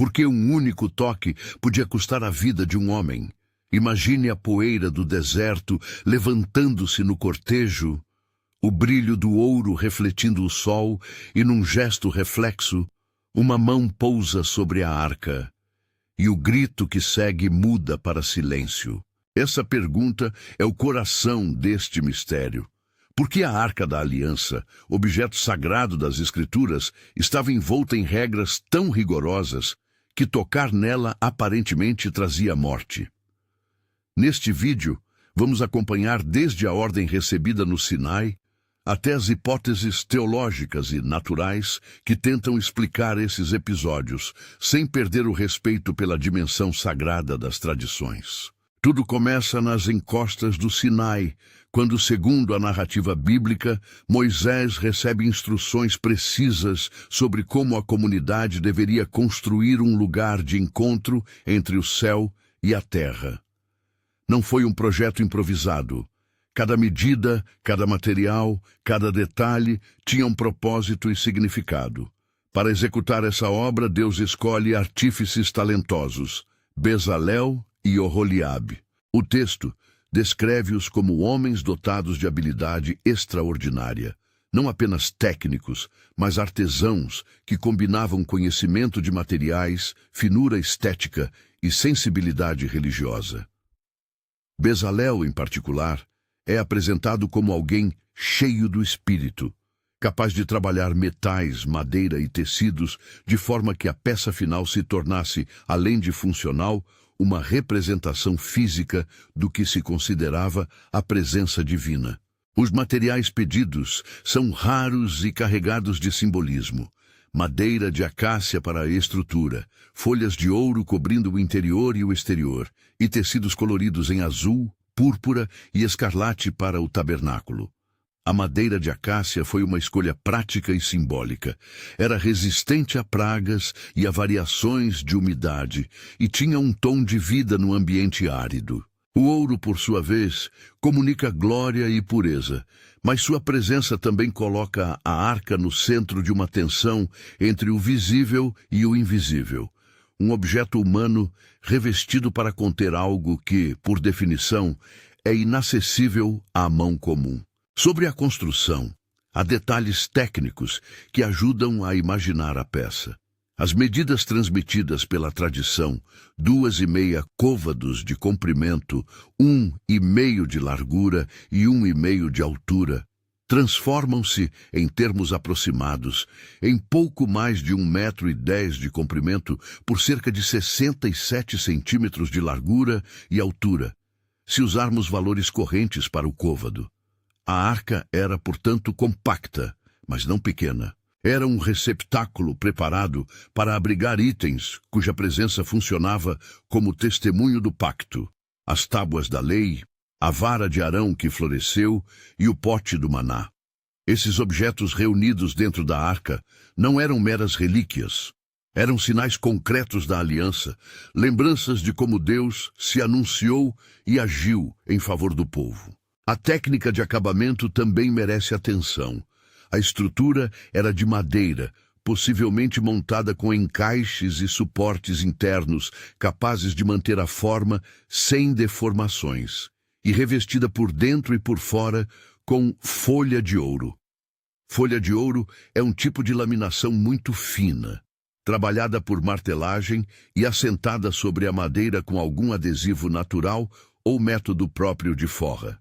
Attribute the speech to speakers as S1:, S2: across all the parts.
S1: porque um único toque podia custar a vida de um homem. Imagine a poeira do deserto levantando-se no cortejo, o brilho do ouro refletindo o sol e, num gesto reflexo, uma mão pousa sobre a arca, e o grito que segue muda para silêncio. Essa pergunta é o coração deste mistério. Por que a Arca da Aliança, objeto sagrado das Escrituras, estava envolta em regras tão rigorosas que tocar nela aparentemente trazia morte? Neste vídeo, vamos acompanhar desde a ordem recebida no Sinai até as hipóteses teológicas e naturais que tentam explicar esses episódios, sem perder o respeito pela dimensão sagrada das tradições. Tudo começa nas encostas do Sinai, quando, segundo a narrativa bíblica, Moisés recebe instruções precisas sobre como a comunidade deveria construir um lugar de encontro entre o céu e a terra. Não foi um projeto improvisado. Cada medida, cada material, cada detalhe tinha um propósito e significado. Para executar essa obra, Deus escolhe artífices talentosos, Bezalel e Oholiabe. O texto descreve-os como homens dotados de habilidade extraordinária, não apenas técnicos, mas artesãos que combinavam conhecimento de materiais, finura estética e sensibilidade religiosa. Bezalel, em particular, é apresentado como alguém cheio do espírito, capaz de trabalhar metais, madeira e tecidos de forma que a peça final se tornasse, além de funcional, uma representação física do que se considerava a presença divina. Os materiais pedidos são raros e carregados de simbolismo. Madeira de acácia para a estrutura, folhas de ouro cobrindo o interior e o exterior, e tecidos coloridos em azul, púrpura e escarlate para o tabernáculo. A madeira de acácia foi uma escolha prática e simbólica. Era resistente a pragas e a variações de umidade e tinha um tom de vida no ambiente árido. O ouro, por sua vez, comunica glória e pureza, mas sua presença também coloca a arca no centro de uma tensão entre o visível e o invisível. Um objeto humano revestido para conter algo que, por definição, é inacessível à mão comum. Sobre a construção, há detalhes técnicos que ajudam a imaginar a peça. As medidas transmitidas pela tradição, 2,5 côvados de comprimento, 1,5 de largura e 1,5 de altura, transformam-se, em termos aproximados, em pouco mais de 1,10 m de comprimento por cerca de 67 centímetros de largura e altura, se usarmos valores correntes para o côvado. A arca era, portanto, compacta, mas não pequena. Era um receptáculo preparado para abrigar itens cuja presença funcionava como testemunho do pacto. As tábuas da lei, a vara de Arão que floresceu e o pote do maná. Esses objetos reunidos dentro da arca não eram meras relíquias. Eram sinais concretos da aliança, lembranças de como Deus se anunciou e agiu em favor do povo. A técnica de acabamento também merece atenção. A estrutura era de madeira, possivelmente montada com encaixes e suportes internos capazes de manter a forma sem deformações, e revestida por dentro e por fora com folha de ouro. Folha de ouro é um tipo de laminação muito fina, trabalhada por martelagem e assentada sobre a madeira com algum adesivo natural ou método próprio de forra.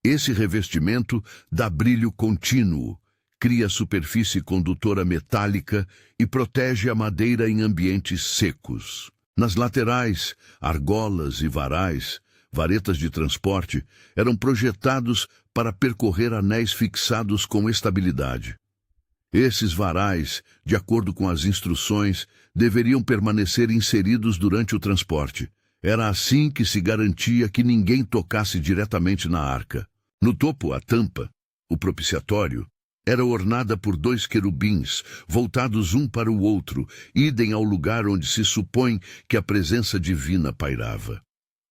S1: Esse revestimento dá brilho contínuo, cria superfície condutora metálica e protege a madeira em ambientes secos. Nas laterais, argolas e varais, varetas de transporte, eram projetados para percorrer anéis fixados com estabilidade. Esses varais, de acordo com as instruções, deveriam permanecer inseridos durante o transporte. Era assim que se garantia que ninguém tocasse diretamente na arca. No topo, a tampa, o propiciatório, era ornada por 2 querubins, voltados um para o outro, idem ao lugar onde se supõe que a presença divina pairava.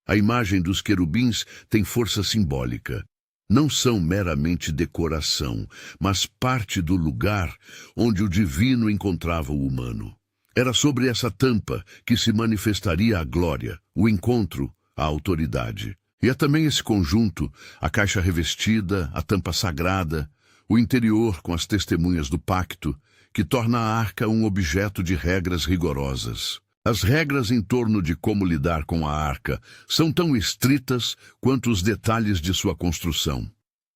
S1: A imagem dos querubins tem força simbólica. Não são meramente decoração, mas parte do lugar onde o divino encontrava o humano. Era sobre essa tampa que se manifestaria a glória, o encontro, a autoridade. E é também esse conjunto, a caixa revestida, a tampa sagrada, o interior com as testemunhas do pacto, que torna a arca um objeto de regras rigorosas. As regras em torno de como lidar com a arca são tão estritas quanto os detalhes de sua construção.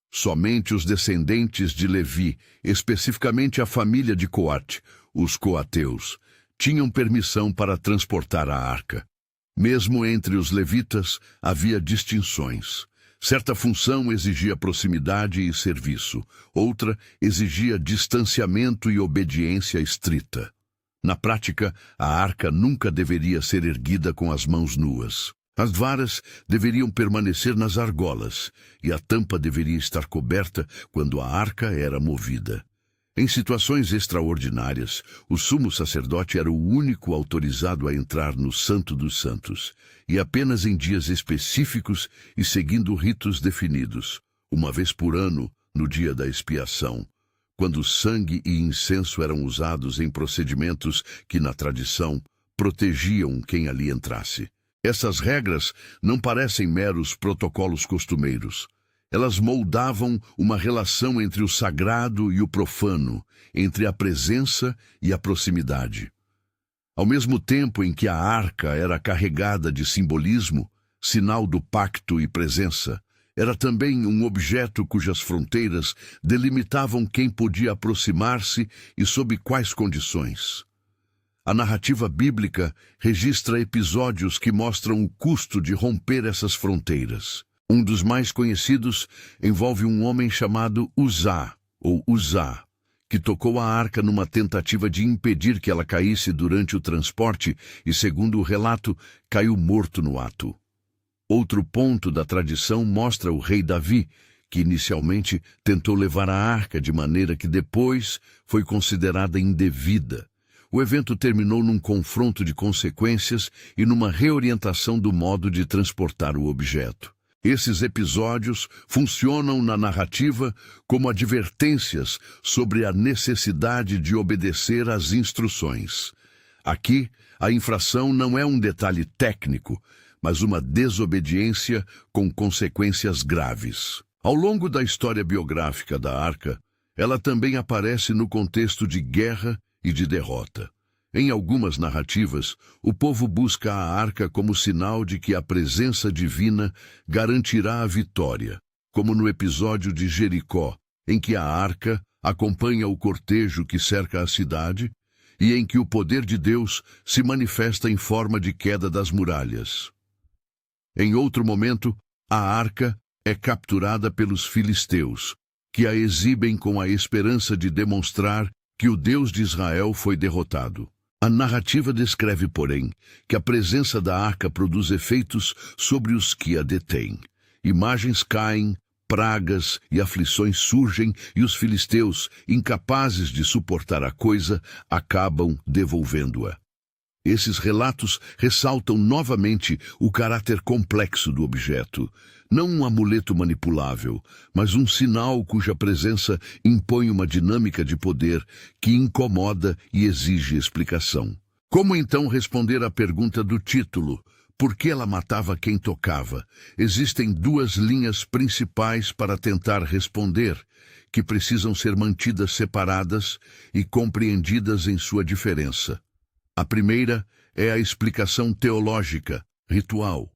S1: Somente os descendentes de Levi, especificamente a família de Coate, os coateus, tinham permissão para transportar a arca. Mesmo entre os levitas havia distinções. Certa função exigia proximidade e serviço, outra exigia distanciamento e obediência estrita. Na prática, a arca nunca deveria ser erguida com as mãos nuas. As varas deveriam permanecer nas argolas, e a tampa deveria estar coberta quando a arca era movida. Em situações extraordinárias, o sumo sacerdote era o único autorizado a entrar no Santo dos Santos, e apenas em dias específicos e seguindo ritos definidos, uma vez por ano, no dia da expiação, quando sangue e incenso eram usados em procedimentos que, na tradição, protegiam quem ali entrasse. Essas regras não parecem meros protocolos costumeiros. Elas moldavam uma relação entre o sagrado e o profano, entre a presença e a proximidade. Ao mesmo tempo em que a arca era carregada de simbolismo, sinal do pacto e presença, era também um objeto cujas fronteiras delimitavam quem podia aproximar-se e sob quais condições. A narrativa bíblica registra episódios que mostram o custo de romper essas fronteiras. Um dos mais conhecidos envolve um homem chamado Uzá, ou Uzá, que tocou a arca numa tentativa de impedir que ela caísse durante o transporte e, segundo o relato, caiu morto no ato. Outro ponto da tradição mostra o rei Davi, que inicialmente tentou levar a arca de maneira que depois foi considerada indevida. O evento terminou num confronto de consequências e numa reorientação do modo de transportar o objeto. Esses episódios funcionam na narrativa como advertências sobre a necessidade de obedecer às instruções. Aqui, a infração não é um detalhe técnico, mas uma desobediência com consequências graves. Ao longo da história biográfica da arca, ela também aparece no contexto de guerra e de derrota. Em algumas narrativas, o povo busca a arca como sinal de que a presença divina garantirá a vitória, como no episódio de Jericó, em que a arca acompanha o cortejo que cerca a cidade e em que o poder de Deus se manifesta em forma de queda das muralhas. Em outro momento, a arca é capturada pelos filisteus, que a exibem com a esperança de demonstrar que o Deus de Israel foi derrotado. A narrativa descreve, porém, que a presença da arca produz efeitos sobre os que a detêm. Imagens caem, pragas e aflições surgem e os filisteus, incapazes de suportar a coisa, acabam devolvendo-a. Esses relatos ressaltam novamente o caráter complexo do objeto, não um amuleto manipulável, mas um sinal cuja presença impõe uma dinâmica de poder que incomoda e exige explicação. Como então responder à pergunta do título? Por que ela matava quem tocava? Existem duas linhas principais para tentar responder, que precisam ser mantidas separadas e compreendidas em sua diferença. A primeira é a explicação teológica, ritual.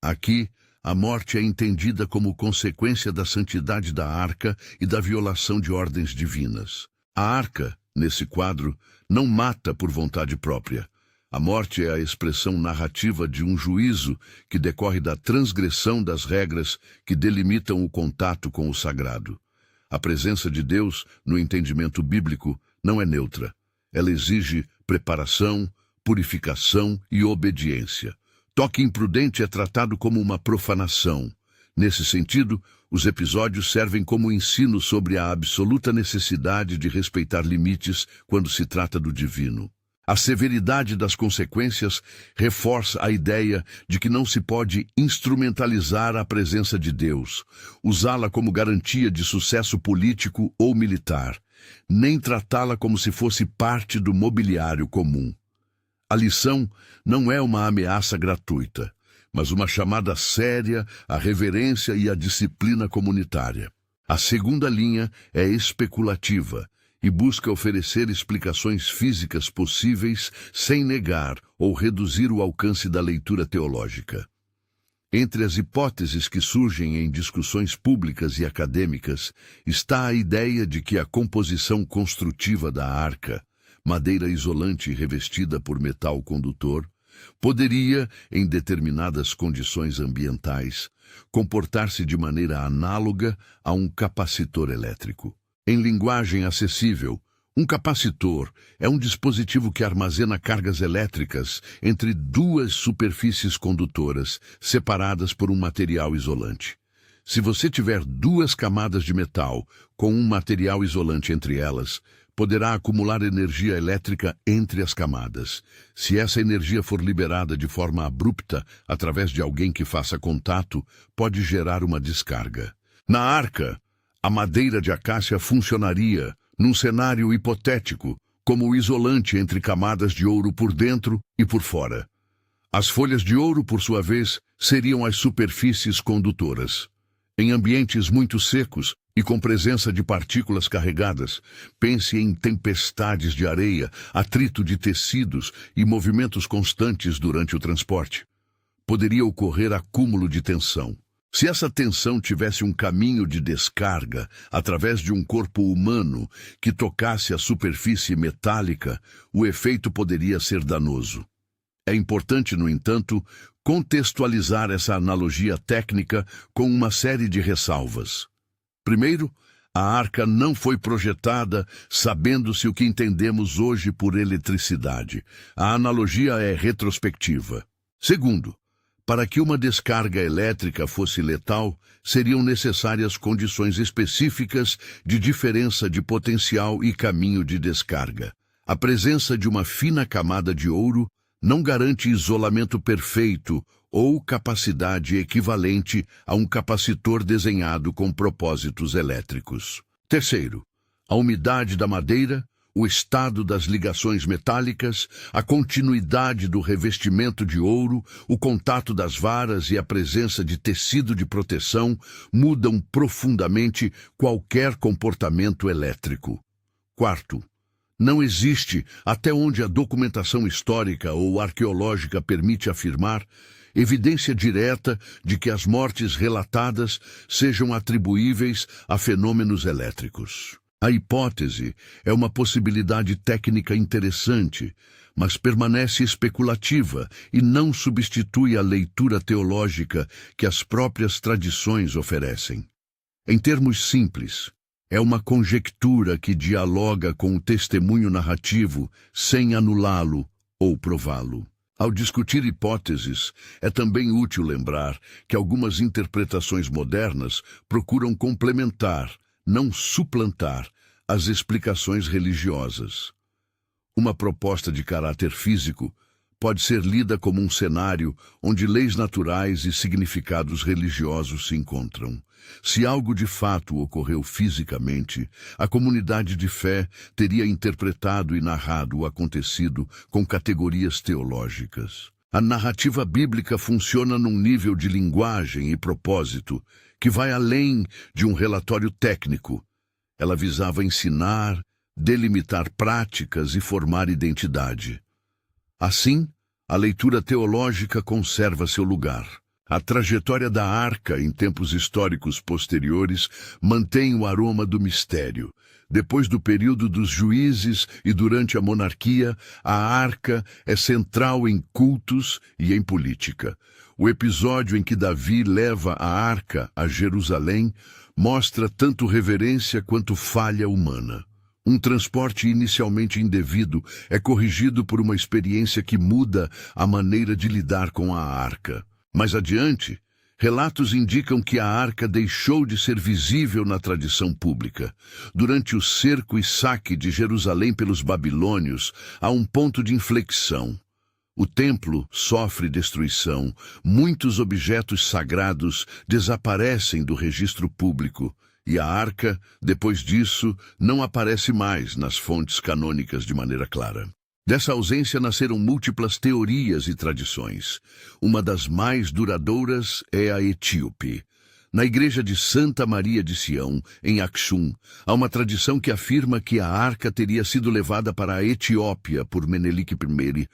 S1: Aqui, a morte é entendida como consequência da santidade da arca e da violação de ordens divinas. A arca, nesse quadro, não mata por vontade própria. A morte é a expressão narrativa de um juízo que decorre da transgressão das regras que delimitam o contato com o sagrado. A presença de Deus, no entendimento bíblico, não é neutra. Ela exige preparação, purificação e obediência. Toque imprudente é tratado como uma profanação. Nesse sentido, os episódios servem como ensino sobre a absoluta necessidade de respeitar limites quando se trata do divino. A severidade das consequências reforça a ideia de que não se pode instrumentalizar a presença de Deus, usá-la como garantia de sucesso político ou militar, nem tratá-la como se fosse parte do mobiliário comum. A lição não é uma ameaça gratuita, mas uma chamada séria à reverência e à disciplina comunitária. A segunda linha é especulativa e busca oferecer explicações físicas possíveis sem negar ou reduzir o alcance da leitura teológica. Entre as hipóteses que surgem em discussões públicas e acadêmicas está a ideia de que a composição construtiva da arca, madeira isolante revestida por metal condutor, poderia, em determinadas condições ambientais, comportar-se de maneira análoga a um capacitor elétrico. Em linguagem acessível, um capacitor é um dispositivo que armazena cargas elétricas entre duas superfícies condutoras separadas por um material isolante. Se você tiver duas camadas de metal com um material isolante entre elas, poderá acumular energia elétrica entre as camadas. Se essa energia for liberada de forma abrupta através de alguém que faça contato, pode gerar uma descarga. Na arca, a madeira de acácia funcionaria, num cenário hipotético, como isolante entre camadas de ouro por dentro e por fora. As folhas de ouro, por sua vez, seriam as superfícies condutoras. Em ambientes muito secos e com presença de partículas carregadas, pense em tempestades de areia, atrito de tecidos e movimentos constantes durante o transporte. Poderia ocorrer acúmulo de tensão. Se essa tensão tivesse um caminho de descarga através de um corpo humano que tocasse a superfície metálica, o efeito poderia ser danoso. É importante, no entanto, contextualizar essa analogia técnica com uma série de ressalvas. Primeiro, a arca não foi projetada sabendo-se o que entendemos hoje por eletricidade. A analogia é retrospectiva. Segundo, para que uma descarga elétrica fosse letal, seriam necessárias condições específicas de diferença de potencial e caminho de descarga. A presença de uma fina camada de ouro não garante isolamento perfeito ou capacidade equivalente a um capacitor desenhado com propósitos elétricos. Terceiro, a umidade da madeira, o estado das ligações metálicas, a continuidade do revestimento de ouro, o contato das varas e a presença de tecido de proteção mudam profundamente qualquer comportamento elétrico. Quarto, não existe, até onde a documentação histórica ou arqueológica permite afirmar, evidência direta de que as mortes relatadas sejam atribuíveis a fenômenos elétricos. A hipótese é uma possibilidade técnica interessante, mas permanece especulativa e não substitui a leitura teológica que as próprias tradições oferecem. Em termos simples, é uma conjectura que dialoga com o testemunho narrativo sem anulá-lo ou prová-lo. Ao discutir hipóteses, é também útil lembrar que algumas interpretações modernas procuram complementar, não suplantar, as explicações religiosas. Uma proposta de caráter físico pode ser lida como um cenário onde leis naturais e significados religiosos se encontram. Se algo de fato ocorreu fisicamente, a comunidade de fé teria interpretado e narrado o acontecido com categorias teológicas. A narrativa bíblica funciona num nível de linguagem e propósito que vai além de um relatório técnico. Ela visava ensinar, delimitar práticas e formar identidade. Assim, a leitura teológica conserva seu lugar. A trajetória da arca em tempos históricos posteriores mantém o aroma do mistério. Depois do período dos juízes e durante a monarquia, a arca é central em cultos e em política. O episódio em que Davi leva a arca a Jerusalém mostra tanto reverência quanto falha humana. Um transporte inicialmente indevido é corrigido por uma experiência que muda a maneira de lidar com a arca. Mais adiante, relatos indicam que a arca deixou de ser visível na tradição pública. Durante o cerco e saque de Jerusalém pelos babilônios, há um ponto de inflexão. O templo sofre destruição, muitos objetos sagrados desaparecem do registro público, e a arca, depois disso, não aparece mais nas fontes canônicas de maneira clara. Dessa ausência nasceram múltiplas teorias e tradições. Uma das mais duradouras é a etíope. Na igreja de Santa Maria de Sião, em Aksum, há uma tradição que afirma que a arca teria sido levada para a Etiópia por Menelik I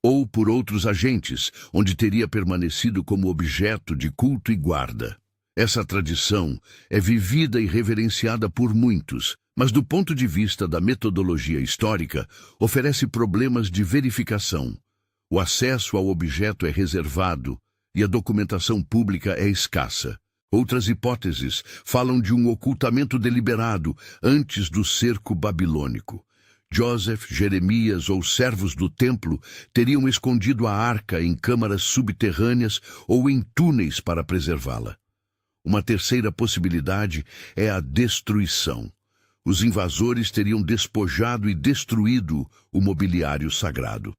S1: ou por outros agentes, onde teria permanecido como objeto de culto e guarda. Essa tradição é vivida e reverenciada por muitos, mas do ponto de vista da metodologia histórica, oferece problemas de verificação. O acesso ao objeto é reservado e a documentação pública é escassa. Outras hipóteses falam de um ocultamento deliberado antes do cerco babilônico. Joseph, Jeremias ou servos do templo teriam escondido a arca em câmaras subterrâneas ou em túneis para preservá-la. Uma terceira possibilidade é a destruição. Os invasores teriam despojado e destruído o mobiliário sagrado.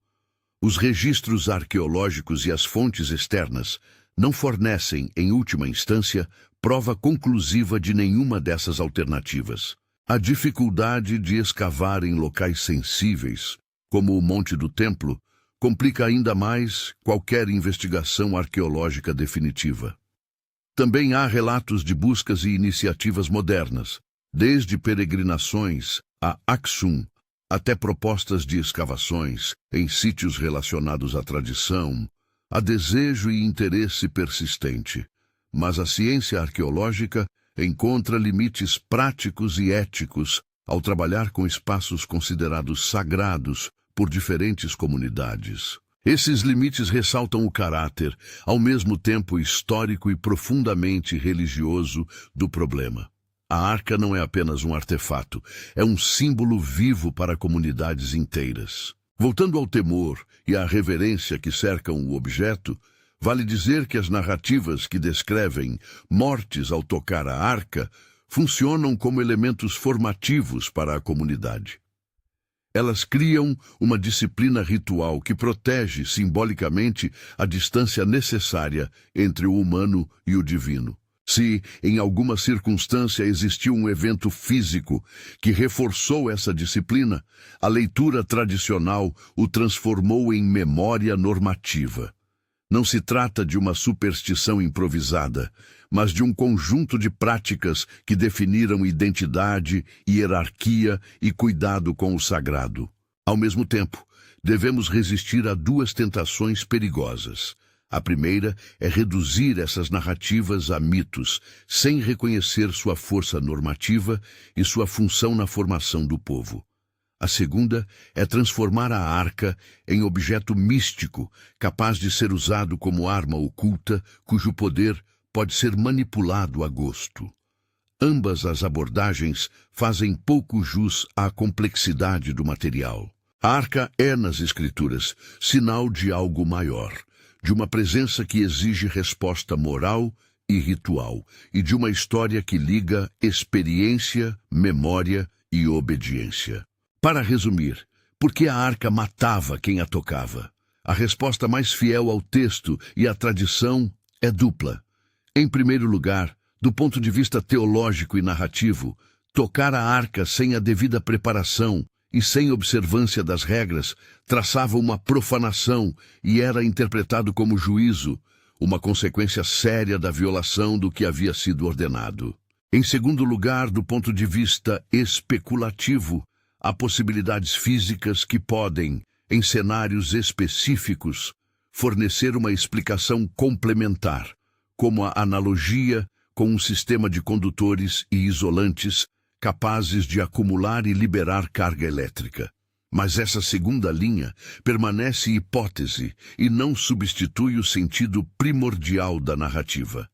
S1: Os registros arqueológicos e as fontes externas não fornecem, em última instância, prova conclusiva de nenhuma dessas alternativas. A dificuldade de escavar em locais sensíveis, como o Monte do Templo, complica ainda mais qualquer investigação arqueológica definitiva. Também há relatos de buscas e iniciativas modernas, desde peregrinações a Aksum até propostas de escavações em sítios relacionados à tradição. Há desejo e interesse persistente, mas a ciência arqueológica encontra limites práticos e éticos ao trabalhar com espaços considerados sagrados por diferentes comunidades. Esses limites ressaltam o caráter, ao mesmo tempo histórico e profundamente religioso, do problema. A arca não é apenas um artefato, é um símbolo vivo para comunidades inteiras. Voltando ao temor e à reverência que cercam o objeto, vale dizer que as narrativas que descrevem mortes ao tocar a arca funcionam como elementos formativos para a comunidade. Elas criam uma disciplina ritual que protege simbolicamente a distância necessária entre o humano e o divino. Se, em alguma circunstância, existiu um evento físico que reforçou essa disciplina, a leitura tradicional o transformou em memória normativa. Não se trata de uma superstição improvisada, mas de um conjunto de práticas que definiram identidade, hierarquia e cuidado com o sagrado. Ao mesmo tempo, devemos resistir a duas tentações perigosas. A primeira é reduzir essas narrativas a mitos, sem reconhecer sua força normativa e sua função na formação do povo. A segunda é transformar a arca em objeto místico, capaz de ser usado como arma oculta, cujo poder pode ser manipulado a gosto. Ambas as abordagens fazem pouco jus à complexidade do material. A arca é, nas Escrituras, sinal de algo maior, de uma presença que exige resposta moral e ritual, e de uma história que liga experiência, memória e obediência. Para resumir, por que a arca matava quem a tocava? A resposta mais fiel ao texto e à tradição é dupla. Em primeiro lugar, do ponto de vista teológico e narrativo, tocar a arca sem a devida preparação e sem observância das regras traçava uma profanação e era interpretado como juízo, uma consequência séria da violação do que havia sido ordenado. Em segundo lugar, do ponto de vista especulativo, há possibilidades físicas que podem, em cenários específicos, fornecer uma explicação complementar, como a analogia com um sistema de condutores e isolantes capazes de acumular e liberar carga elétrica. Mas essa segunda linha permanece hipótese e não substitui o sentido primordial da narrativa.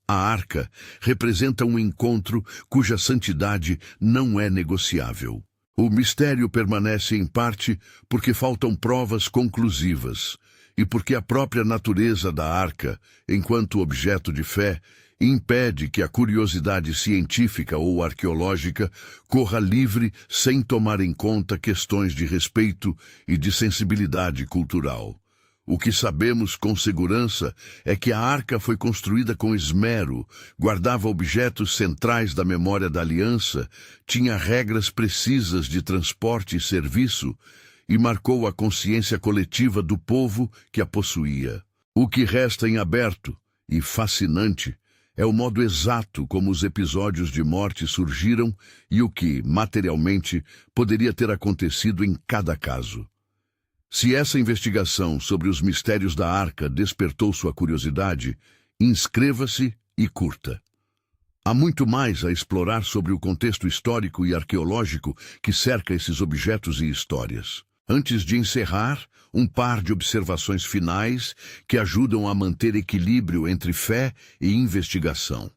S1: A arca representa um encontro cuja santidade não é negociável. O mistério permanece em parte porque faltam provas conclusivas e porque a própria natureza da arca, enquanto objeto de fé, impede que a curiosidade científica ou arqueológica corra livre sem tomar em conta questões de respeito e de sensibilidade cultural. O que sabemos com segurança é que a arca foi construída com esmero, guardava objetos centrais da memória da aliança, tinha regras precisas de transporte e serviço e marcou a consciência coletiva do povo que a possuía. O que resta em aberto e fascinante é o modo exato como os episódios de morte surgiram e o que, materialmente, poderia ter acontecido em cada caso. Se essa investigação sobre os mistérios da Arca despertou sua curiosidade, inscreva-se e curta. Há muito mais a explorar sobre o contexto histórico e arqueológico que cerca esses objetos e histórias. Antes de encerrar, um par de observações finais que ajudam a manter equilíbrio entre fé e investigação.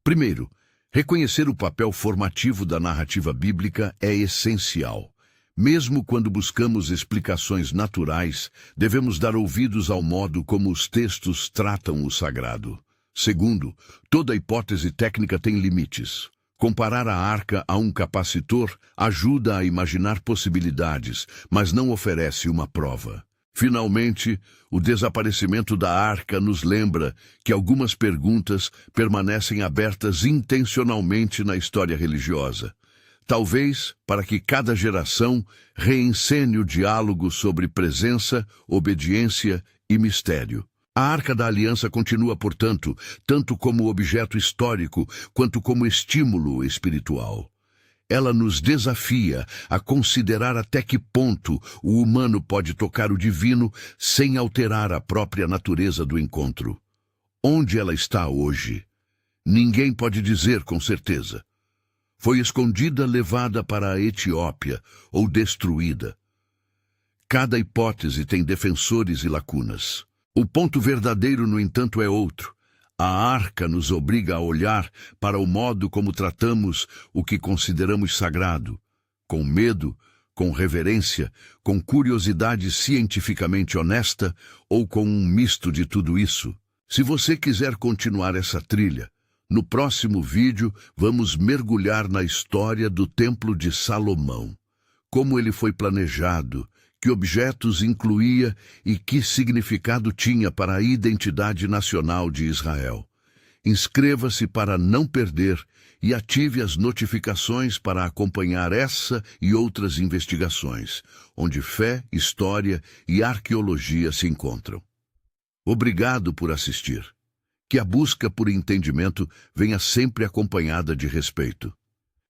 S1: Primeiro, reconhecer o papel formativo da narrativa bíblica é essencial. Mesmo quando buscamos explicações naturais, devemos dar ouvidos ao modo como os textos tratam o sagrado. Segundo, toda hipótese técnica tem limites. Comparar a arca a um capacitor ajuda a imaginar possibilidades, mas não oferece uma prova. Finalmente, o desaparecimento da arca nos lembra que algumas perguntas permanecem abertas intencionalmente na história religiosa. Talvez para que cada geração reencene o diálogo sobre presença, obediência e mistério. A Arca da Aliança continua, portanto, tanto como objeto histórico quanto como estímulo espiritual. Ela nos desafia a considerar até que ponto o humano pode tocar o divino sem alterar a própria natureza do encontro. Onde ela está hoje? Ninguém pode dizer com certeza. Foi escondida, levada para a Etiópia ou destruída. Cada hipótese tem defensores e lacunas. O ponto verdadeiro, no entanto, é outro. A arca nos obriga a olhar para o modo como tratamos o que consideramos sagrado, com medo, com reverência, com curiosidade cientificamente honesta ou com um misto de tudo isso. Se você quiser continuar essa trilha, no próximo vídeo vamos mergulhar na história do Templo de Salomão, como ele foi planejado, que objetos incluía e que significado tinha para a identidade nacional de Israel. Inscreva-se para não perder e ative as notificações para acompanhar essa e outras investigações, onde fé, história e arqueologia se encontram. Obrigado por assistir. Que a busca por entendimento venha sempre acompanhada de respeito.